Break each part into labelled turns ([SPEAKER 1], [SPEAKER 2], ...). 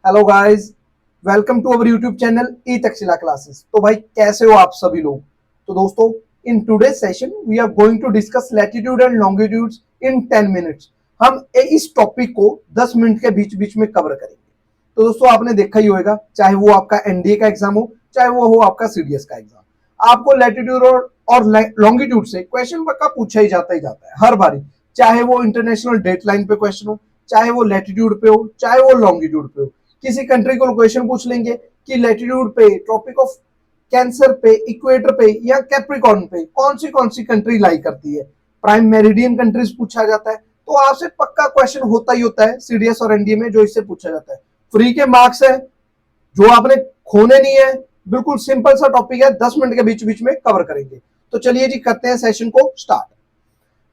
[SPEAKER 1] Hello guys, welcome to our YouTube channel E Takshashila classes. तो भाई कैसे हो आप सभी लोग। तो दोस्तों, in today session we are going to discuss latitude and longitudes in 10 minutes. हम इस टॉपिक को 10 मिनट के बीच बीच में कवर करेंगे। तो दोस्तों, आपने देखा ही होगा, चाहे वो आपका एनडीए का एग्जाम हो, चाहे वो हो आपका सीडीएस का एग्जाम, आपको लैटिट्यूड और लॉन्गिट्यूड से क्वेश्चन पक्का पूछा ही जाता है हर बारी। चाहे वो इंटरनेशनल डेटलाइन पे क्वेश्चन हो, चाहे वो लैटिट्यूड पे हो, चाहे वो लॉन्गिट्यूड पे हो। किसी कंट्री को क्वेश्चन पूछ लेंगे कि लैटिट्यूड पे, ट्रॉपिक ऑफ कैंसर पे, इक्वेटर पे या कैप्रिकॉर्न पे कौन सी कंट्री लाई करती है। प्राइम मेरिडियन कंट्रीज पूछा जाता है। तो आपसे पक्का क्वेश्चन होता ही होता है सीडीएस और एनडीए में, जो इससे पूछा जाता है। फ्री के मार्क्स है, जो आपने खोने नहीं है। बिल्कुल सिंपल सा टॉपिक है, 10 मिनट के बीच बीच में कवर करेंगे। तो चलिए जी, करते हैं सेशन को स्टार्ट।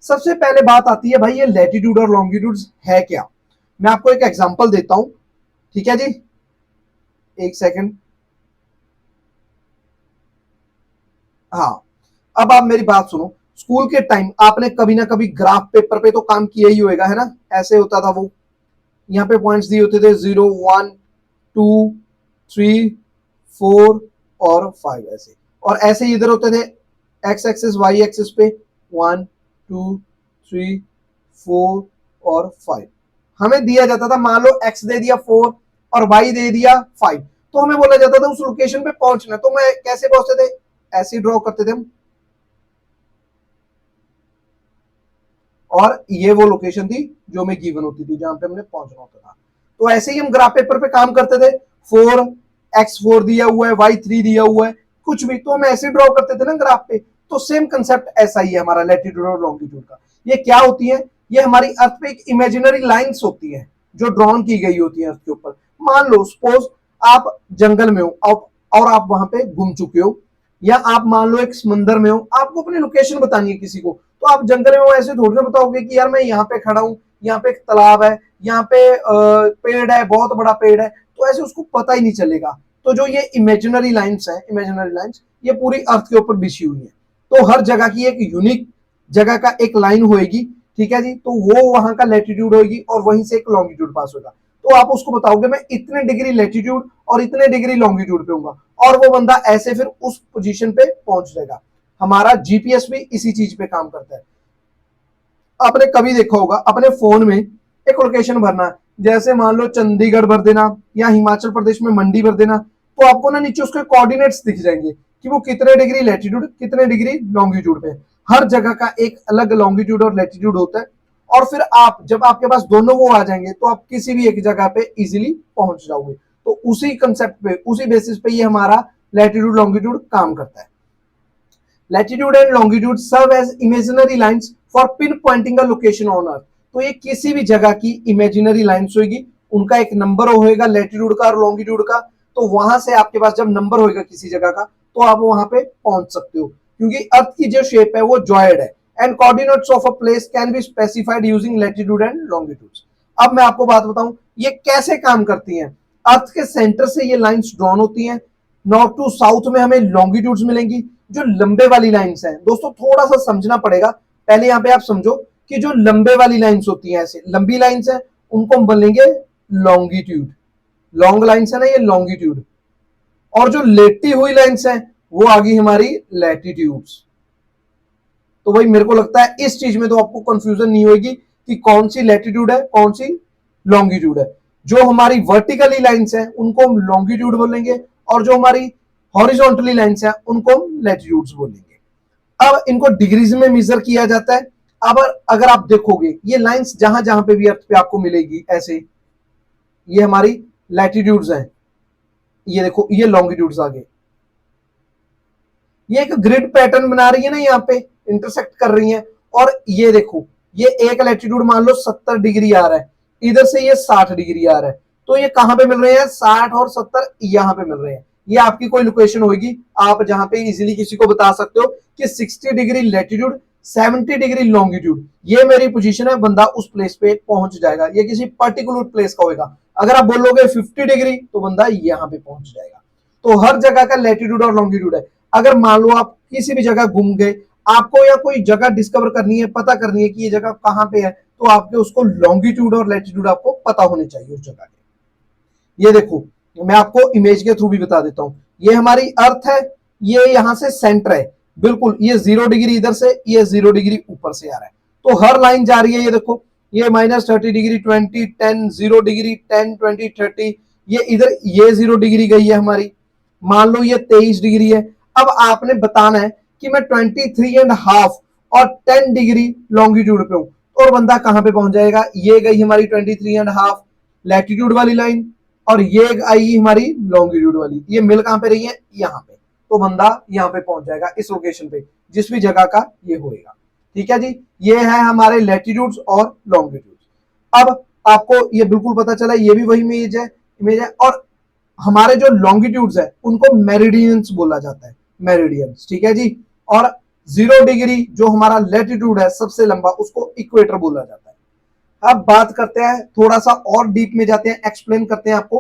[SPEAKER 1] सबसे पहले बात आती है भाई, ये लैटिट्यूड और लॉन्गिट्यूड है क्या। मैं आपको एक एग्जांपल देता हूं, ठीक है जी, एक सेकंड। हाँ, अब आप मेरी बात सुनो। स्कूल के टाइम आपने कभी ना कभी ग्राफ पेपर पे तो काम किया ही होगा, है ना। ऐसे होता था वो, यहाँ पे पॉइंट्स दिए होते थे 0, 1, 2, 3, 4 और 5 ऐसे। और ऐसे ही इधर होते थे एक्स एक्सिस वाई एक्सिस पे 1, 2, 3, 4 और 5। हमें दिया जाता था, मान लो एक्स दे दिया 4 और वाई दे दिया 5, तो हमें बोला जाता था उस लोकेशन पे पहुंचना। तो मैं कैसे पहुंचते थे, ऐसे ड्रॉ करते थे हम, और ये वो लोकेशन थी जो हमें गिवन होती थी, जहां पे हमने पहुंचना होता था। तो ऐसे ही हम ग्राफ पेपर पे काम करते थे। 4 x4 दिया हुआ है, y3 दिया हुआ है, कुछ भी तो हम ऐसे ड्रॉ करते थे ना ग्राफ पे। तो सेम कंसेप्ट ऐसा ही है हमारा लैटिट्यूड और लॉन्गिट्यूड का। ये क्या होती है, ये हमारी अर्थ पे एक इमेजिनरी लाइंस होती है जो ड्रॉन की गई होती है अर्थ के ऊपर। मान लो सपोज आप जंगल में हो और आप वहां पे घूम चुके हो, या आप मान लो एक समंदर में हो, आपको अपनी लोकेशन बतानी है किसी को, तो आप जंगल में हो, ऐसे थोड़ी ना बताओगे कि यार मैं यहाँ पे खड़ा हूँ, यहाँ पे एक तालाब है, यहाँ पे पेड़ है, बहुत बड़ा पेड़ है। तो ऐसे उसको पता ही नहीं चलेगा। तो जो ये इमेजिनरी लाइंस है, इमेजिनरी लाइंस, ये पूरी अर्थ के ऊपर बिछी हुई है। तो हर जगह की एक यूनिक जगह का एक लाइन होगी, ठीक है जी। तो वो वहां का लैटिट्यूड होगी और वहीं से एक लॉन्गिट्यूड पास होगा। तो आप उसको बताओगे मैं इतने डिग्री लैटिट्यूड और इतने डिग्री लॉन्गिट्यूड पे हूँ, और वो बंदा ऐसे फिर उस पोजीशन पे पहुंच जाएगा। हमारा जीपीएस भी इसी चीज पे काम करता है। आपने कभी देखा होगा अपने फोन में एक लोकेशन भरना है, जैसे मान लो चंडीगढ़ भर देना या हिमाचल प्रदेश में मंडी भर देना, तो आपको ना नीचे उसके कोऑर्डिनेट्स दिख जाएंगे कि वो कितने डिग्री लैटिट्यूड, कितने डिग्री लॉन्गिट्यूड पे। हर जगह का एक अलग लॉन्गिट्यूड और लैटिट्यूड होता है। और फिर आप जब आपके पास दोनों वो आ जाएंगे, तो आप किसी भी एक जगह पे इजीली पहुंच जाओगे। तो उसी कंसेप्ट पे, उसी बेसिस पे ये हमारा लैटिट्यूड लॉन्गिट्यूड काम करता है। Latitude and longitude serve as imaginary lines for pinpointing a location on earth. तो ये किसी भी जगह की इमेजिनरी लाइंस होगी, उनका एक नंबर होगा लैटिट्यूड का और लॉन्गिट्यूड का। तो वहां से आपके पास जब नंबर होगा किसी जगह का, तो आप वहां पे पहुंच सकते हो, क्योंकि अर्थ की जो शेप है वो जॉयड है। And coordinates of a place can be specified using latitude and longitude. अब मैं आपको बात बताऊं ये कैसे काम करती हैं। अर्थ के सेंटर से ये लाइंस ड्रॉन होती हैं, नॉर्थ टू साउथ में हमें लॉन्गिट्यूड्स मिलेंगी। जो लंबे वाली लाइंस हैं दोस्तों, थोड़ा सा समझना पड़ेगा। पहले यहाँ पे आप समझो कि जो लंबे वाली लाइंस होती हैं, ऐसे लंबी लाइंस हैं, उनको हम बोलेंगे लॉन्गिट्यूड। लॉन्ग लाइंस है ना, ये लॉन्गिट्यूड। और जो लेटी हुई लाइंस हैं, वो आ गई हमारी लैटिट्यूड्स। तो भाई मेरे को लगता है इस चीज में तो आपको कंफ्यूजन नहीं होगी कि कौन सी लैटिट्यूड है, कौन सी लॉन्गिट्यूड है। जो हमारी वर्टिकली लाइंस है उनको हम लॉन्गिट्यूड बोलेंगे, और जो हमारी हॉरिजॉन्टली लाइंस है उनको हम लैटिट्यूड्स बोलेंगे। अब इनको डिग्रीज में मेजर किया जाता है। अब अगर आप देखोगे ये लाइंस जहां जहां पे भी अर्थ पे आपको मिलेगी, ऐसे ये हमारी लैटिट्यूड्स हैं। ये देखो, ये लॉन्गिट्यूड्स आ गए। ये एक ग्रिड पैटर्न बना रही है ना, यहाँ पे इंटरसेक्ट कर रही है। और ये देखो, ये एक लैटिट्यूड मान लो 70 डिग्री आ रहा है, इधर से ये 60 डिग्री आ रहा है। तो ये कहां पे मिल रहे हैं, 60 और 70 यहां पे मिल रहे हैं। ये आपकी कोई लोकेशन होगी, आप जहां पे इजीली किसी को बता सकते हो कि 60 डिग्री लैटिट्यूड, 70 डिग्री लॉन्गिट्यूड, ये मेरी पोजीशन है, बंदा उस प्लेस पे पहुंच जाएगा। ये किसी पर्टिकुलर प्लेस का होगा। अगर आप बोलोगे 50 डिग्री, तो बंदा यहां पे पहुंच जाएगा। तो हर जगह का लैटिट्यूड और लॉन्गिट्यूड है। अगर मान लो आप किसी भी जगह घूम गए, आपको या कोई जगह डिस्कवर करनी है, पता करनी है कि ये जगह कहां पे है, तो आपके उसको लॉन्गिट्यूड और लैटिट्यूड आपको पता होने चाहिए उस जगह के। ये देखो, मैं आपको इमेज के थ्रू भी बता देता हूं, ये हमारी अर्थ है, ये यहां से सेंटर है, बिल्कुल ये 0 डिग्री इधर से, ये 0 डिग्री ऊपर से आ रहा है, तो हर लाइन जा रही है, ये देखो ये -30 डिग्री, 20, 10, 0 डिग्री, 10, 20, 30, ये इधर ये 0 डिग्री गई है हमारी, मान लो ये 23 डिग्री है। अब आपने बताना है कि मैं 23.5 और 10 डिग्री लॉन्गिट्यूड पे हूं, और बंदा कहां पे पहुंच जाएगा, ये गई हमारी 23.5 लैटिट्यूड वाली लाइन, और ये आई हमारी लॉन्गिट्यूड वाली, ये मिल कहां पे रही है, यहां पे, तो बंदा यहां पे पहुंच जाएगा इस लोकेशन पे, जिस भी जगह का ये होएगा। ठीक है जी, ये है हमारे लैटिट्यूड्स और लॉन्गिट्यूड्स। अब आपको ये बिल्कुल पता चला, ये भी वही इमेज है, और हमारे जो लॉन्गिट्यूड्स है उनको मेरिडियंस बोला जाता है, मेरिडियंस। ठीक है जी, और 0 डिग्री जो हमारा लैटिट्यूड है सबसे लंबा, उसको इक्वेटर बोला जाता है। अब बात करते हैं, थोड़ा सा और डीप में जाते हैं, एक्सप्लेन करते हैं आपको।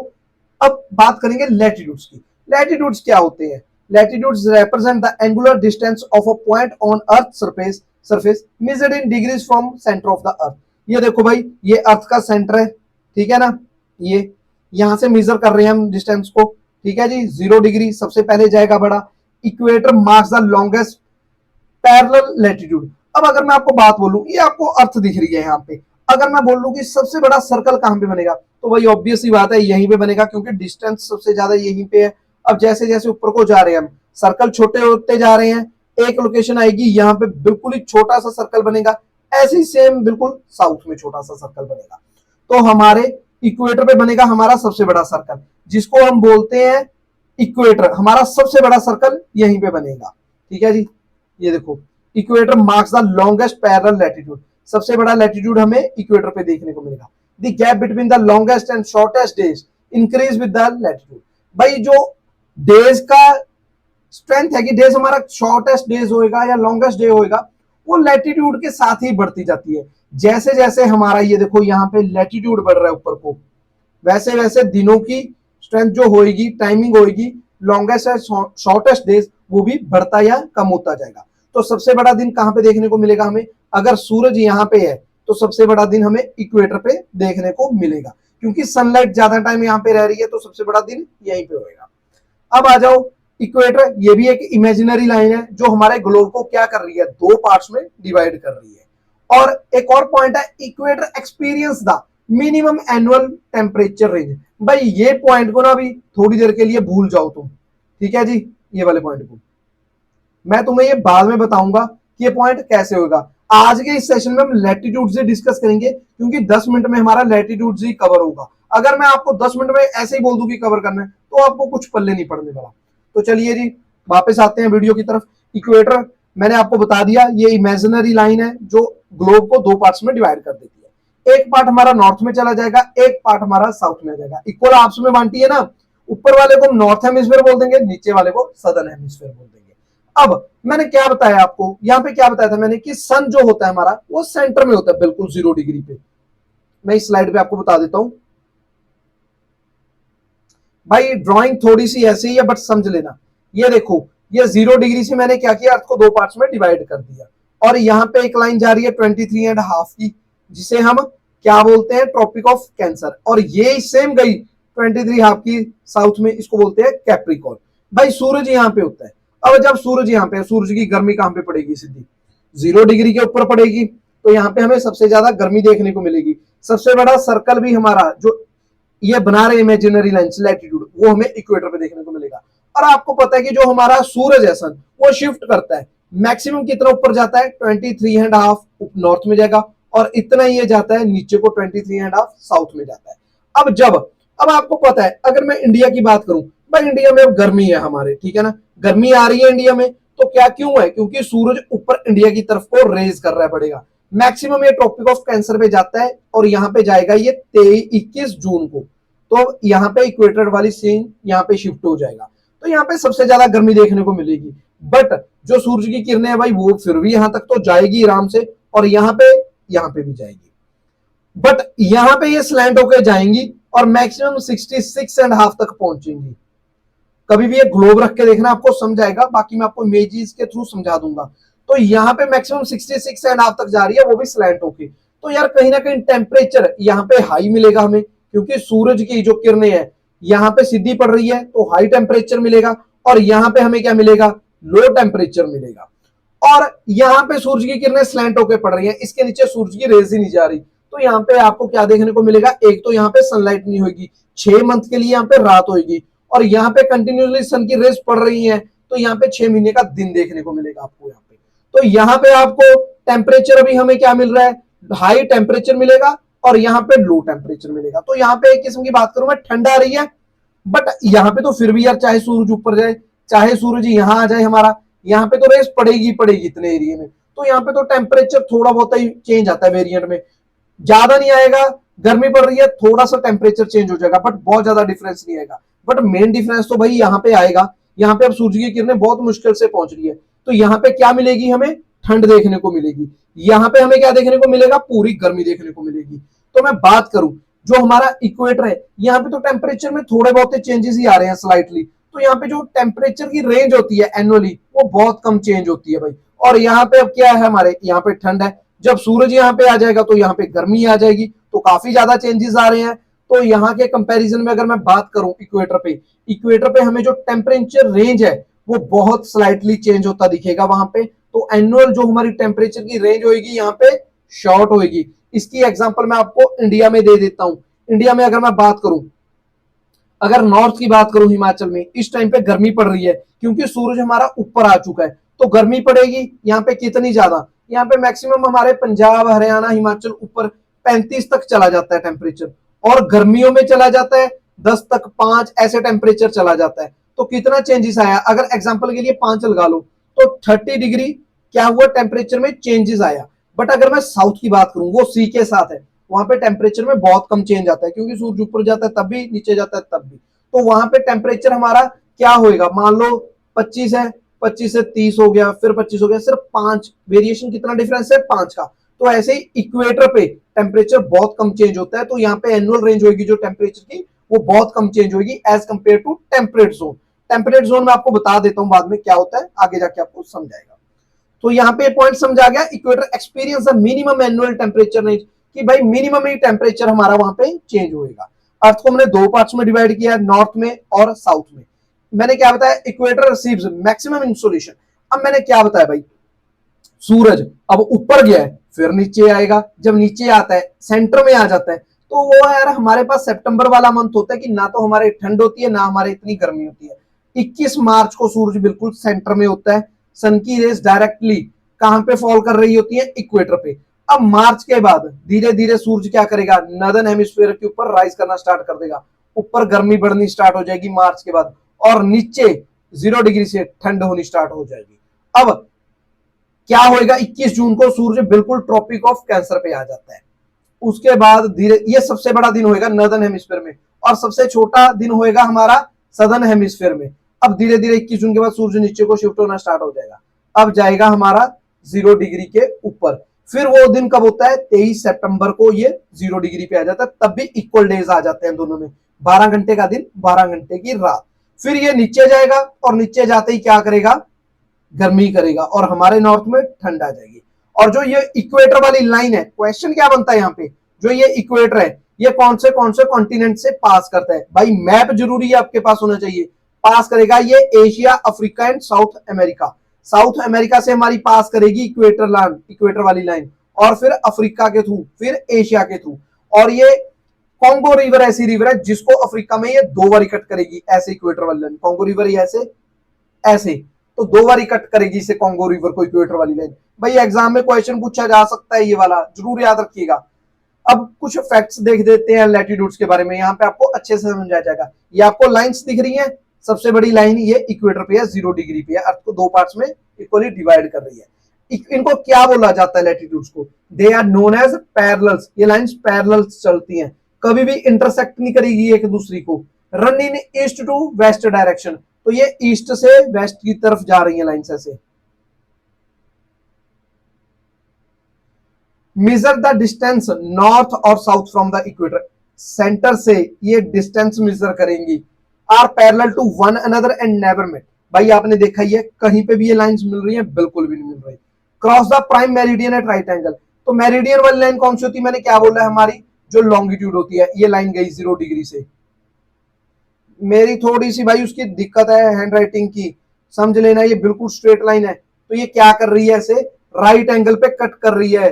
[SPEAKER 1] अब बात करेंगे लैटिट्यूड्स की। लैटिट्यूड्स क्या होते हैं? Latitudes represent the angular distance of a point on earth surface measured in degrees from centre of the earth. ये देखो भाई, ये अर्थ का सेंटर है, ठीक है ना, ये यहां से मेजर कर रहे हैं हम डिस्टेंस को। ठीक है जी, 0 डिग्री सबसे पहले जाएगा बड़ा। Equator marks the longest parallel latitude. अब अगर मैं आपको बात बोलूं, ये आपको अर्थ दिख रही है यहाँ पे, अगर मैं बोल लूं कि सबसे बड़ा सर्कल कहां पे बनेगा, तो वही ऑब्वियस ही बात है, यहीं पे बनेगा, क्योंकि डिस्टेंस सबसे ज्यादा यहीं पे है। अब जैसे जैसे ऊपर को जा रहे हैं हम, सर्कल छोटे होते जा रहे हैं, एक लोकेशन आएगी यहाँ पे बिल्कुल ही छोटा सा सर्कल बनेगा, ऐसे ही सेम बिल्कुल साउथ में छोटा सा सर्कल बनेगा। तो हमारे इक्वेटर पे बनेगा हमारा सबसे बड़ा सर्कल, जिसको हम बोलते हैं इक्वेटर। हमारा सबसे बड़ा सर्कल यहीं पे बनेगा। ठीक है जी, ये देखो, equator marks the longest parallel latitude. सबसे बड़ा लैटिट्यूड हमें इक्वेटर पे देखने को मिलेगा। The gap between the longest and shortest days increase with the latitude. भाई जो डेज का स्ट्रेंथ है कि डेज हमारा शॉर्टेस्ट डेज होएगा या लॉन्गेस्ट डे होएगा, वो लैटिट्यूड के साथ ही बढ़ती जाती है। जैसे जैसे हमारा ये देखो यहाँ पे लैटिट्यूड बढ़ रहा है ऊपर को, वैसे वैसे दिनों की स्ट्रेंथ जो होएगी, टाइमिंग होएगी, लॉन्गेस्ट या शॉर्टेस्ट डेज वो भी बढ़ता या कम होता जाएगा। तो सबसे बड़ा दिन कहां पे देखने को मिलेगा हमें? अगर सूरज यहाँ पे है तो सबसे बड़ा दिन हमें इक्वेटर पे देखने को मिलेगा, क्योंकि सनलाइट ज्यादा टाइम यहाँ पे रह रही है, तो सबसे बड़ा दिन यहीं पे होएगा। अब आ जाओ इक्वेटर, ये भी एक इमेजिनरी लाइन है जो हमारे ग्लोब को क्या कर रही है, दो पार्ट्स में डिवाइड कर रही है। और एक और पॉइंट है, equator experience the minimum annual temperature range. भाई ये पॉइंट को ना अभी थोड़ी देर के लिए भूल जाओ तुम, ठीक है जी, ये वाले पॉइंट को मैं तुम्हें ये बाद में बताऊंगा कि ये पॉइंट कैसे होगा। आज के इस सेशन में हम लैटिट्यूड से डिस्कस करेंगे, क्योंकि 10 मिनट में हमारा लैटिट्यूड ही कवर होगा। अगर मैं आपको 10 मिनट में ऐसे ही बोल दूं कि कवर करना है, तो आपको कुछ पल्ले नहीं पड़ने वाला। तो चलिए जी, वापस आते हैं वीडियो की तरफ। इक्वेटर मैंने आपको बता दिया, ये इमेजिनरी लाइन है जो ग्लोब को दो पार्ट्स में डिवाइड कर देती है। एक पार्ट हमारा नॉर्थ में चला जाएगा, एक पार्ट हमारा साउथ में जाएगा। इक्वल आपस में बांटी है ना, ऊपर वाले को नॉर्थ हेमिस्फीयर बोल देंगे, नीचे वाले को सदर्न हेमिस्फीयर बोल देंगे। अब मैंने क्या बताया आपको, यहां पे क्या बताया था मैंने कि सन जो होता है हमारा, वो सेंटर में होता है, बिल्कुल 0 डिग्री पे। मैं इस स्लाइड पे आपको बता देता हूं। भाई ड्राइंग थोड़ी सी ऐसे ही है, बट समझ लेना। ये देखो, ये 0 डिग्री से मैंने क्या किया, अर्थ को दो पार्ट्स में डिवाइड कर दिया, और यहां पे एक लाइन जा रही है 23.5 की, जिसे हम क्या बोलते हैं, ट्रॉपिक ऑफ कैंसर। और ये सेम गई 23.5 की साउथ में, इसको बोलते हैं कैप्रिकॉर्न। भाई सूरज यहां पे होता है। अब जब सूरज यहां पे, सूरज की गर्मी कहां पे पड़ेगी, सीधी 0 डिग्री के ऊपर पड़ेगी, तो यहाँ पे हमें सबसे ज्यादा गर्मी देखने को मिलेगी। सबसे बड़ा सर्कल भी हमारा जो ये बना रहे इमेजिनरी लाइन लैटिट्यूड, वो हमें इक्वेटर पे देखने को मिलेगा। और आपको पता है कि जो हमारा सूरज है सन, वो शिफ्ट करता है, मैक्सिमम कितना ऊपर जाता है, 23.5 नॉर्थ में जाएगा, और इतना ही ये जाता है नीचे को 23.5 साउथ में जाता है। अब आपको पता है, अगर मैं इंडिया की बात करूं, भाई इंडिया में अब गर्मी है हमारे, ठीक है ना, गर्मी आ रही है इंडिया में, तो क्या क्यों है, क्योंकि सूरज ऊपर इंडिया की तरफ को रेज कर रहा है, बढ़ेगा। मैक्सिमम ये ट्रॉपिक ऑफ कैंसर पे जाता है, और यहाँ पे जाएगा ये 21 जून को, तो यहाँ पे इक्वेटर वाली सीन यहाँ पे शिफ्ट हो जाएगा, तो यहाँ पे सबसे ज्यादा गर्मी देखने को मिलेगी। बट जो सूरज की किरणें है भाई, वो फिर भी यहाँ तक तो जाएगी आराम से, और यहाँ पे भी जाएगी, बट यहाँ पे ये स्लैंट होकर जाएंगी और मैक्सिमम 66.5 तक पहुंचेंगी। कभी भी ये ग्लोब रख के देखना, आपको समझ आएगा, बाकी मैं आपको इमेजेस के थ्रू समझा दूंगा। तो यहाँ पे मैक्सिमम 66.5 तक जा रही है, वो भी स्लैंट होके। तो यार कहीं ना कहीं टेम्परेचर यहाँ पे हाई मिलेगा हमें, क्योंकि सूरज की जो किरणें हैं यहाँ पे सीधी पड़ रही है तो हाई टेम्परेचर मिलेगा, और यहाँ पे हमें क्या मिलेगा, लो टेम्परेचर मिलेगा। और यहाँ पे सूरज की किरणें स्लैंट होकर पड़ रही है, इसके नीचे सूरज की रेज ही नहीं जा रही, तो यहाँ पे आपको क्या देखने को मिलेगा, एक तो यहाँ पे सनलाइट नहीं होगी, 6 मंथ के लिए यहाँ पे रात होगी, और यहाँ पे कंटिन्यूसली सन की रेज पड़ रही है, तो यहाँ पे 6 महीने का दिन देखने को मिलेगा आपको यहाँ पे। तो यहाँ पे आपको टेम्परेचर अभी हमें क्या मिल रहा है, हाई टेम्परेचर मिलेगा, और यहाँ पे लो टेम्परेचर मिलेगा। तो यहाँ पे एक किस्म की बात करूं मैं, ठंड आ रही है, बट यहाँ पे तो फिर भी यार चाहे सूरज ऊपर जाए, चाहे सूरज यहाँ आ जाए हमारा, यहाँ पे तो रेस पड़ेगी पड़ेगी इतने एरिया में, तो यहाँ पे तो टेम्परेचर थोड़ा बहुत ही चेंज आता है वेरिएंट में, ज्यादा नहीं आएगा। गर्मी पड़ रही है, थोड़ा सा टेम्परेचर चेंज हो जाएगा, बट बहुत ज्यादा डिफरेंस नहीं आएगा। बट मेन डिफरेंस तो भाई यहाँ पे आएगा, यहाँ पे अब सूरज की किरणें बहुत मुश्किल से पहुंच रही है, तो यहाँ पे क्या मिलेगी, हमें ठंड देखने को मिलेगी। यहाँ पे हमें क्या देखने को मिलेगा, पूरी गर्मी देखने को मिलेगी। तो मैं बात करूं जो हमारा इक्वेटर है, यहाँ पे तो टेम्परेचर में थोड़े बहुत चेंजेस ही आ रहे हैं स्लाइटली, तो यहाँ पे जो टेम्परेचर की रेंज होती है एनुअली वो बहुत कम चेंज होती है भाई। और यहाँ पे अब क्या है, हमारे यहाँ पे ठंड है, जब सूरज यहाँ पे आ जाएगा तो यहाँ पे गर्मी आ जाएगी, तो काफी ज्यादा चेंजेस आ रहे हैं। तो यहाँ के कंपैरिजन में अगर मैं बात करूं इक्वेटर पे हमें जो टेम्परेचर रेंज है वो बहुत स्लाइटली चेंज होता दिखेगा वहां पे। तो एनुअल जो हमारी टेम्परेचर की रेंज होगी यहाँ पे शॉर्ट होगी। इसकी एग्जांपल मैं आपको इंडिया में दे देता हूं। इंडिया में अगर मैं बात करूं, अगर नॉर्थ की बात करूं, हिमाचल में इस टाइम पे गर्मी पड़ रही है, क्योंकि सूरज हमारा ऊपर आ चुका है, तो गर्मी पड़ेगी यहाँ पे कितनी ज्यादा, यहाँ पे मैक्सिमम हमारे पंजाब हरियाणा हिमाचल ऊपर 35 तक चला जाता है टेम्परेचर, और गर्मियों में चला जाता है 10 तक, 5 ऐसे टेम्परेचर चला जाता है। तो कितना चेंजेस आया, अगर एग्जाम्पल के लिए 5 लगा लो तो 30 डिग्री क्या हुआ टेम्परेचर में चेंजेस आया। बट अगर मैं साउथ की बात करूं, वो सी के साथ है, वहां पे टेम्परेचर में बहुत कम चेंज आता है, क्योंकि सूरज ऊपर जाता है तब भी, नीचे जाता है तब भी। तो वहां पे टेम्परेचर हमारा क्या होएगा, मान लो 25 है, 25 से 30 हो गया, फिर 25 हो गया, सिर्फ 5 वेरिएशन, कितना डिफरेंस है, 5 का। तो ऐसे ही इक्वेटर पे टेम्परेचर बहुत कम चेंज होता है, तो यहाँ पे एनुअल रेंज होगी जो टेम्परेचर की वो बहुत कम चेंज होगी as compare to temperate zone. Temperate zone में आपको बता देता हूं बाद में क्या होता है, आगे जाके आपको समझाएगा। तो यहाँ पे पॉइंट समझा गया, equator experience the minimum annual temperature range, कि भाई मिनिमम ही टेम्परेचर हमारा वहां पे चेंज होएगा। अर्थ को हमने 2 पार्ट्स में डिवाइड किया है, नॉर्थ में और साउथ में। मैंने क्या बताया, इक्वेटर रिसीव्स मैक्सिमम इंसोलेशन। अब मैंने क्या बताया भाई, सूरज अब ऊपर गया है, फिर नीचे आएगा, जब नीचे आता है सेंटर में आ जाता है, तो वो यार हमारे पास सितंबर वाला मंथ होता है कि ना तो हमारे ठंड होती है ना हमारे इतनी गर्मी होती है। 21 मार्च को सूरज बिल्कुल सेंटर में होता है, सन की रेस डायरेक्टली कहां पे फॉल कर रही होती है, इक्वेटर पे। अब मार्च के बाद धीरे धीरे सूरज क्या करेगा, नॉर्दर्न हेमिस्फीयर के ऊपर राइज करना स्टार्ट कर देगा, ऊपर गर्मी बढ़नी स्टार्ट हो जाएगी मार्च के बाद, और नीचे 0 डिग्री से ठंड होनी स्टार्ट हो जाएगी। अब क्या होएगा, 21 जून को सूरज बिल्कुल ट्रॉपिक ऑफ कैंसर पे आ जाता है। उसके बाद धीरे, ये सबसे बड़ा दिन होएगा नॉर्दर्न हेमिस्फीयर में, और सबसे छोटा दिन होएगा हमारा सदर्न हेमिस्फीयर में। अब धीरे धीरे 21 जून के बाद सूरज नीचे को शिफ्ट होना स्टार्ट हो जाएगा, अब जाएगा हमारा 0 डिग्री के ऊपर। फिर वो दिन कब होता है, 23 सितंबर को ये 0 डिग्री पे आ जाता है, तब भी इक्वल डेज आ जाते हैं दोनों में, 12 घंटे का दिन 12 घंटे की रात। फिर ये नीचे जाएगा, और नीचे जाते ही क्या करेगा, गर्मी करेगा, और हमारे नॉर्थ में ठंड आ जाएगी। और जो ये इक्वेटर वाली लाइन है, क्वेश्चन क्या बनता है यहाँ पे, जो ये इक्वेटर है ये कौन से कॉन्टिनेंट से पास करता है, भाई मैप जरूरी है आपके पास होना चाहिए। पास करेगा ये Asia, Africa and south America. South America से हमारी पास करेगी इक्वेटर वाली लाइन, और फिर अफ्रीका के थ्रू, फिर एशिया के थ्रू। और ये कॉन्गो रिवर ऐसी रिवर है जिसको अफ्रीका में ये 2 बार कट करेगी, ऐसे इक्वेटर वाली लाइन, कॉन्गो रिवर ऐसे ऐसे, तो 2 बार कट करेगी इसे कॉन्गो रिवर को, इक्वेटर वाली लाइन। भाई एग्जाम में क्वेश्चन पूछा जा सकता है ये वाला, जरूर याद रखिएगा। अब कुछ फैक्ट्स देख देते हैं लैटिट्यूड्स के बारे में, यहाँ पे आपको अच्छे से समझाया जाएगा। ये आपको लाइंस दिख रही हैं, सबसे बड़ी लाइन ये इक्वेटर पे है, 0 डिग्री पे है, अर्थ को 2 पार्ट्स में इक्वली डिवाइड कर रही है। इनको क्या बोला जाता है लैटिट्यूड्स को, they are known as parallels. ये लाइंस पैरेलल्स चलती हैं, कभी भी इंटरसेक्ट नहीं करेगी एक दूसरी को। Run in east to west direction, तो ये ईस्ट से वेस्ट की तरफ जा रही है लाइंस ऐसे। मेजर द डिस्टेंस नॉर्थ और south from the equator, center से ये डिस्टेंस मेजर करेंगी। Are parallel to one another and never met, भाई आपने देखा ही है कहीं पे भी ये लाइंस मिल रही है, बिल्कुल भी नहीं मिल रही। Cross the prime meridian at right angle, तो मेरिडियन वाली लाइन कौन सी होती है, मैंने क्या बोला है, हमारी जो लॉन्गिट्यूड होती है, ये लाइन गई 0 डिग्री से, मेरी थोड़ी सी भाई उसकी दिक्कत है हैंड राइटिंग की, समझ लेना। ये बिल्कुल स्ट्रेट लाइन है, तो ये क्या कर रही है, ऐसे राइट एंगल पे कट कर रही है।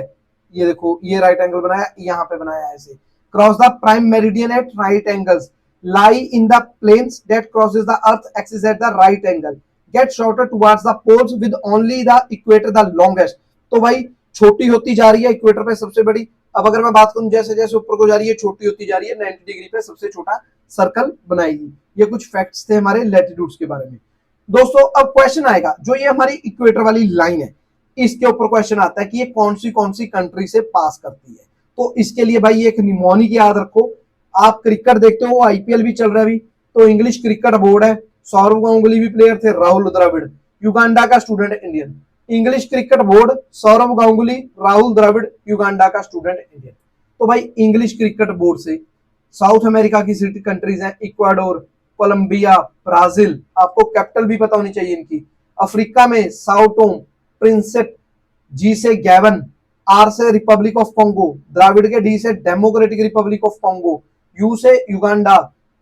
[SPEAKER 1] ये देखो, ये राइट एंगल बनाया, यहाँ पे बनाया ऐसे। Cross the prime meridian at right angles, lie in the planes that crosses the earth axis at the right angle, get shorter towards the poles with only the equator the longest. तो भाई छोटी होती जा रही है, equator पे सबसे बड़ी। अब अगर मैं बात करूं, जैसे जैसे ऊपर को जा रही है छोटी होती जा रही है, 90 डिग्री पे सबसे छोटा सर्कल बनाएगी। ये कुछ फैक्ट्स थे हमारे लैटिट्यूड्स के बारे में। दोस्तों अब क्वेश्चन आएगा, जो ये हमारी इक्वेटर वाली लाइन है, इसके ऊपर क्वेश्चन आता है कि ये कौन सी कंट्री से पास करती है। तो इसके लिए भाई एक निमोनिक याद रखो। आप क्रिकेट देखते हो, आईपीएल भी चल रहा है अभी, तो इंग्लिश क्रिकेट बोर्ड है, सौरव गांगुली भी प्लेयर थे, राहुल द्रविड़ युगांडा का student Indian. English cricket board, Sourav Ganguly, Rahul Dravid Uganda का स्टूडेंट इंडियन। तो भाई इंग्लिश क्रिकेट बोर्ड से साउथ अमेरिका की सिटी कंट्रीज हैं, इक्वाडोर, कोलंबिया, ब्राजील, आपको कैपिटल भी पता होनी चाहिए इनकी। अफ्रीका में साउटोम, प्रिंसेप, जी से गैबन, आर से रिपब्लिक ऑफ कॉन्गो, द्राविड के डी से democratic Republic of Congo, you से युगांडा,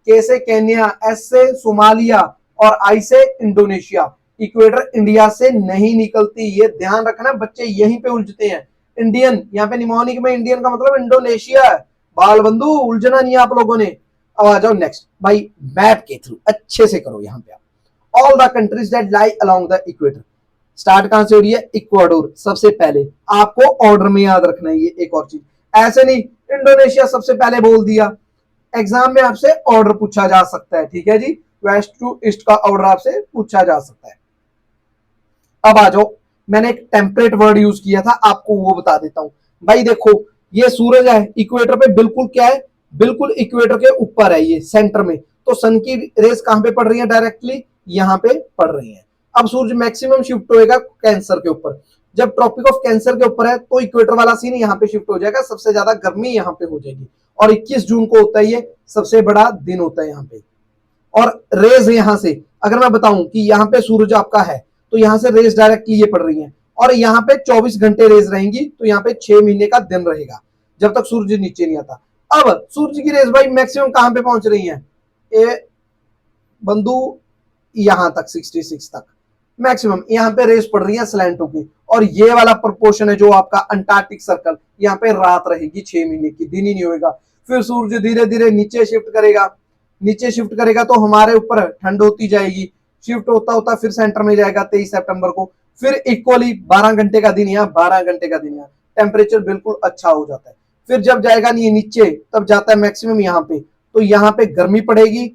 [SPEAKER 1] के से केन्या, एस से सोमालिया और आई से इंडोनेशिया। इक्वेटर इंडिया से नहीं निकलती, ये ध्यान रखना, बच्चे यहीं पे उलझते हैं। इंडियन, यहाँ पे निमोनिक में इंडियन का मतलब इंडोनेशिया है। बाल बंधु उलझना नहीं है आप लोगों ने। अब आ जाओ नेक्स्ट भाई, मैप के थ्रू अच्छे से करो। यहाँ पे आप all the countries that lie along the equator, start कहां से हो रही है, इक्वाडोर सबसे पहले। आपको ऑर्डर में याद रखना है, ये एक और चीज, ऐसे नहीं इंडोनेशिया सबसे पहले बोल दिया। एग्जाम में आपसे ऑर्डर पूछा जा सकता है, ठीक है जी, वेस्ट टू ईस्ट का ऑर्डर आपसे पूछा जा सकता है। अब आ जाओ, मैंने एक टेम्पलेट वर्ड यूज किया था, आपको वो बता देता हूं। भाई देखो, ये सूरज है इक्वेटर पे, बिल्कुल क्या है, बिल्कुल इक्वेटर के ऊपर है, ये सेंटर में। तो सन की रेस कहां पे पड़ रही है, डायरेक्टली यहां पे पड़ रही है। अब सूरज मैक्सिमम शिफ्ट होएगा कैंसर के ऊपर। जब ट्रॉपिक ऑफ कैंसर के ऊपर है तो इक्वेटर वाला सीन यहाँ पे शिफ्ट हो जाएगा, सबसे ज्यादा गर्मी यहाँ पे हो जाएगी। और 21 जून को होता है, ये सबसे बड़ा दिन होता है यहाँ पे। और रेज यहां से, अगर मैं बताऊं कि यहाँ पे सूरज आपका है, तो यहाँ से रेज डायरेक्टली ये पड़ रही है, और यहाँ पे 24 घंटे रेज रहेंगी, तो यहाँ पे 6 महीने का दिन रहेगा जब तक सूरज नीचे नहीं आता। अब सूरज की रेज भाई मैक्सिमम कहां पे पहुंच रही है, ए बंधु, यहां तक 66 तक मैक्सिमम यहाँ पे रेस पड़ रही है स्लैंट होगी। और ये वाला प्रोपोर्शन है जो आपका अंटार्कटिक सर्कल, यहाँ पे रात रहेगी 6 महीने की, दिन ही नहीं होगा। फिर सूरज धीरे धीरे नीचे शिफ्ट करेगा, नीचे शिफ्ट करेगा तो हमारे ऊपर ठंड होती जाएगी, शिफ्ट होता होता फिर सेंटर में जाएगा 23 सितंबर को। फिर इक्वली 12 घंटे का दिन यहाँ, 12 घंटे का दिन यहाँ, टेम्परेचर बिल्कुल अच्छा हो जाता है। फिर जब जाएगा नहीं नीचे, तब जाता है मैक्सिमम यहाँ पे, तो यहाँ पे गर्मी पड़ेगी।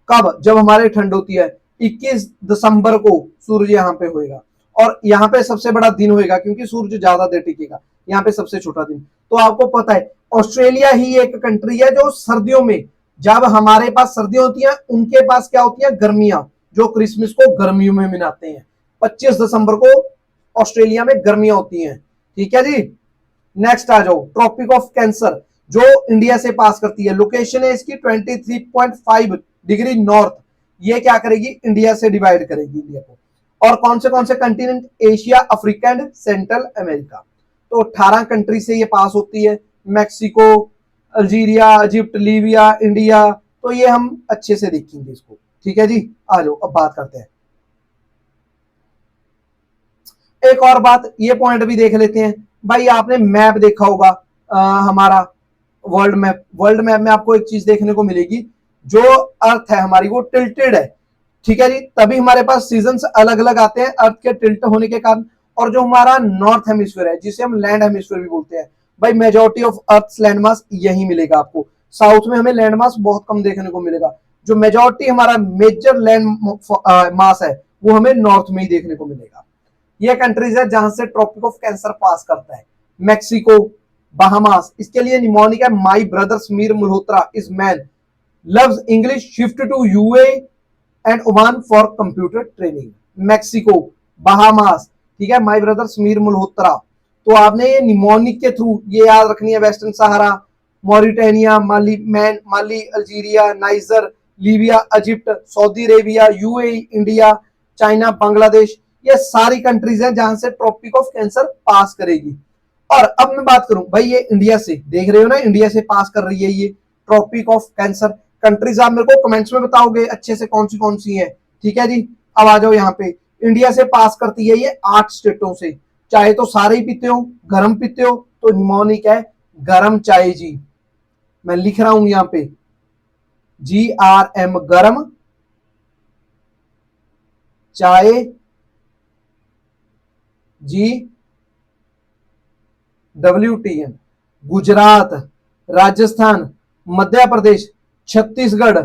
[SPEAKER 1] कब, जब हमारे ठंड होती है 21 दिसंबर को सूर्य यहाँ पे होएगा, और यहाँ पे सबसे बड़ा दिन होएगा क्योंकि सूर्य ज्यादा देर टिकेगा, यहाँ पे सबसे छोटा दिन। तो आपको पता है ऑस्ट्रेलिया ही एक कंट्री है जो सर्दियों में, जब हमारे पास सर्दियां होती हैं उनके पास क्या होती है, गर्मियां, जो क्रिसमस को गर्मियों में मनाते हैं। 25 दिसंबर को ऑस्ट्रेलिया में गर्मियां होती हैं, ठीक है जी। नेक्स्ट आ जाओ, ट्रॉपिक ऑफ कैंसर जो इंडिया से पास करती है, लोकेशन है इसकी 23.5 डिग्री नॉर्थ। ये क्या करेगी, इंडिया से डिवाइड करेगी इंडिया को। और कौन से continent, Asia, Africa and central America. तो 18 कंट्री से ये पास होती है, Mexico, Algeria, Egypt, Libya, India. तो ये हम अच्छे से देखेंगे इसको, ठीक है जी। आ जाओ अब बात करते हैं, एक और बात, ये पॉइंट भी देख लेते हैं। भाई आपने मैप देखा होगा, हमारा वर्ल्ड मैप, वर्ल्ड मैप में आपको एक चीज देखने को मिलेगी, जो अर्थ है हमारी वो टिल्टेड है, ठीक है जी। तभी हमारे पास सीजन्स अलग अलग आते हैं अर्थ के टिल्ट होने के कारण। और जो हमारा नॉर्थ हेमिस्फीयर है, जिसे हम लैंड हेमिस्फीयर भी बोलते हैं, भाई majority of earth land mass यही मिलेगा आपको। साउथ में हमें लैंड मास बहुत कम देखने को मिलेगा। जो मेजॉरिटी हमारा मेजर लैंड मास है वो हमें नॉर्थ में ही देखने को मिलेगा। ये कंट्रीज है जहां से ट्रॉपिक ऑफ कैंसर पास करता है, मैक्सिको, बहामास। इसके लिए निमोनिक है, my brother Sameer Malhotra is man, loves English, shift to UA and Oman for computer training. Mexico, Bahamas, ठीक है, माई ब्रदर समीर मल्होत्रा। तो आपने ये निमोनिक के थ्रू ये याद रखनी है, वेस्टर्न सहारा, मॉरिटानिया, माली, मैन, Mali, Algeria, Niger, Libya, Egypt, Saudi Arabia, UAE, India, China, Bangladesh. ये सारी कंट्रीज हैं जहां से ट्रॉपिक ऑफ कैंसर पास करेगी। और अब मैं बात करूं भाई, ये इंडिया से, देख रहे हो ना, इंडिया से पास कर रही है ये ट्रॉपिक ऑफ कैंसर। कंट्रीज आप मेरे को कमेंट्स में बताओगे अच्छे से कौन सी है। ठीक है जी, अब आ जाओ यहाँ पे। इंडिया से पास करती है ये 8 स्टेटों से। चाहे तो सारे ही पीते हो, गरम पीते हो तो निमोनिक है गरम चाय जी। मैं लिख रहा हूं यहां पे GRM गरम चाय GWTN। गुजरात, राजस्थान, मध्य प्रदेश, छत्तीसगढ़,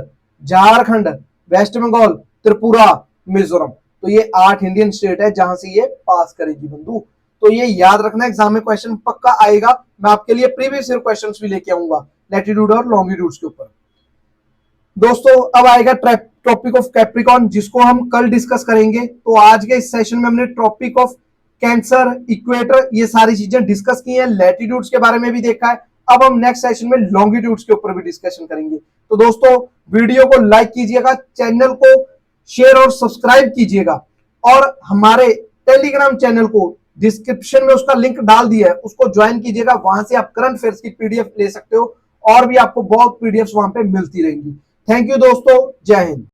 [SPEAKER 1] झारखंड, वेस्ट बंगाल, त्रिपुरा, मिजोरम। तो ये 8 इंडियन स्टेट है जहां से ये पास करेगी बंधु। तो ये याद रखना, एग्जाम में क्वेश्चन पक्का आएगा। मैं आपके लिए प्रीवियस ईयर क्वेश्चंस भी लेके आऊंगा लैटिट्यूड और लॉन्गिट्यूड के ऊपर। दोस्तों अब आएगा ट्रॉपिक ऑफ कैप्रिकॉर्न, जिसको हम कल डिस्कस करेंगे। तो आज के इस सेशन में हमने ट्रॉपिक ऑफ कैंसर, इक्वेटर, ये सारी चीजें डिस्कस की हैं। लैटिट्यूड्स के बारे में भी देखा है। अब हम नेक्स्ट सेशन में लॉन्गिट्यूड्स के ऊपर भी डिस्कशन करेंगे। तो दोस्तों वीडियो को लाइक कीजिएगा, चैनल को शेयर और सब्सक्राइब कीजिएगा, और हमारे टेलीग्राम चैनल को डिस्क्रिप्शन में उसका लिंक डाल दिया है, उसको ज्वाइन कीजिएगा। वहां से आप करंट अफेयर्स की पीडीएफ ले सकते हो, और भी आपको बहुत पीडीएफ वहां पे मिलती रहेंगी। थैंक यू दोस्तों, जय हिंद।